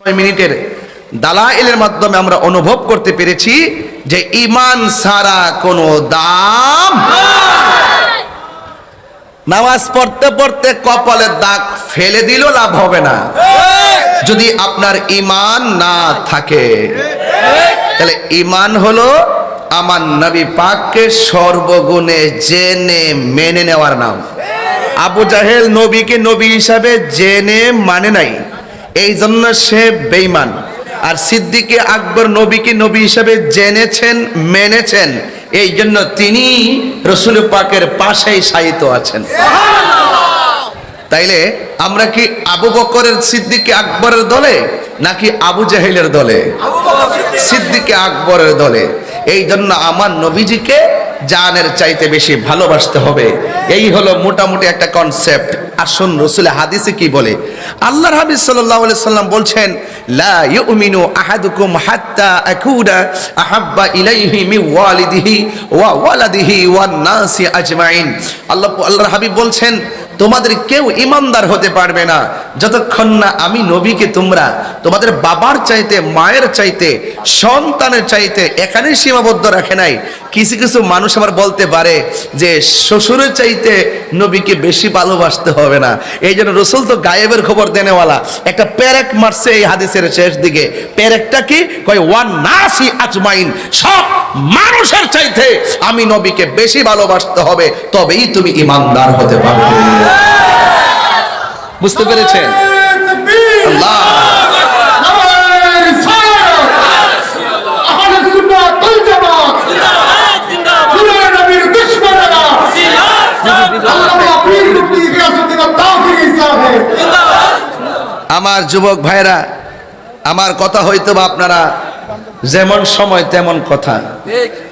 6 মিনিটের দালাইলের মাধ্যমে আমরা অনুভব করতে পেরেছি যে ঈমান ছাড়া কোনো দাম নাই। নামাজ পড়তে পড়তে কপালের দাগ ফেলে দিলেও লাভ হবে না যদি আপনার ঈমান না থাকে। তাহলে ঈমান হলো আমার নবী পাককে সর্বগুণে জেনে মেনে নেওয়ার নাম। আবু জাহেল নবীকে নবী হিসাবে জেনে মানে নাই, এই জন্য সে বেঈমান। আর সিদ্দিকে আকবর নবীকে নবী হিসাবে জেনেছেন, মেনেছেন, এই জন্য তিনি রসুল পাকের পাশেই শায়িত আছেন। তাইলে আমরা কি আবু বকরের সিদ্দিকে আকবরের দলে নাকি আবু জাহেলের দলে? সিদ্দিকে আকবরের দলে। এই জন্য আমার নবীজিকে জানের চাইতে বেশি ভালোবাসতে হবে। এই হলো মোটামুটি একটা কনসেপ্ট। আসুন রাসূলের হাদিসে কি বলে। আল্লাহর হাবিব সাল্লাল্লাহু আলাইহি সাল্লাম বলছেন, লা ইউমিনু আহাদুকুম হাত্তা আকুনা আহাব্বা ইলাইহি মিন ওয়ালিদিহি ওয়া ওয়ালাদিহি ওয়ান নাসি আজমাইন। আল্লাহর হাবিব বলছেন, তোমাদের কেউ ইমানদার হতে পারবে না যতক্ষণ না আমি নবীকে তোমরা তোমাদের বাবার চাইতে, মায়ের চাইতে, সন্তানের চাইতে এখানে সীমাবদ্ধ রাখে নাই। কিছু কিছু মানুষ আবার বলতে পারে যে শ্বশুরের চাইতে নবীকে বেশি ভালোবাসতে হবে না। এই জন্য রসুল তো গায়েবের খবর দেনেওয়ালা, একটা পেরেক মারছে এই হাদিসের শেষ দিকে। পেরেকটা কি কয়? ওয়ান নাসি আজমাইন, সব মানুষের চাইতে আমি নবীকে বেশি ভালোবাসতে হবে, তবেই তুমি ইমানদার হতে পারবে। বুঝতে পেরেছেন? আল্লাহ আমার যুবক ভাইরা, আমার কথা হয়তো বা আপনারা যেমন সময় তেমন কথা,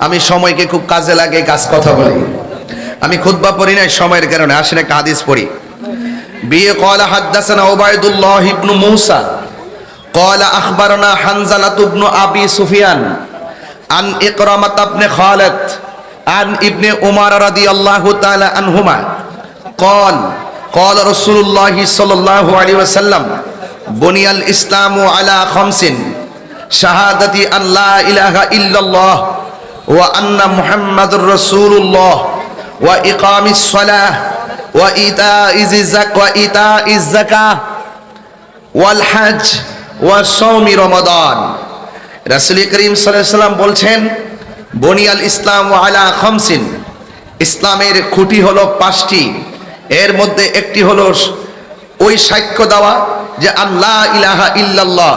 আমি সময়কে খুব কাজে লাগে, কাজ কথা বলি। আমি খুতবা পড়ি না সময়ের কারণে, আসেন একটা হাদিস পড়ি। বিয়ে قال حدثنا عبيد الله بن موسى قال اخبرنا حنظلة بن ابي سفيان عن إكرمة بن خالد عن ابن عمر رضي الله تعالى عنهما قال قال رسول الله صلى الله عليه وسلم بني الإسلام على 5: شهادة أن لا إله إلا الله وأن محمد رسول الله وإقام الصلاة وإيتاء الزكاة والحج وصوم رمضان। রাসূল করিম সাল্লাল্লাহু আলাইহি ওয়াসাল্লাম বলছেন, বুনিয়াল ইসলাম আলা 5, ইসলামের খুঁটি হলো 5টি। এর মধ্যে একটি হলো ওই সাক্ষ্য দেওয়া যে আল্লাহ ইলাহা ইল্লাল্লাহ,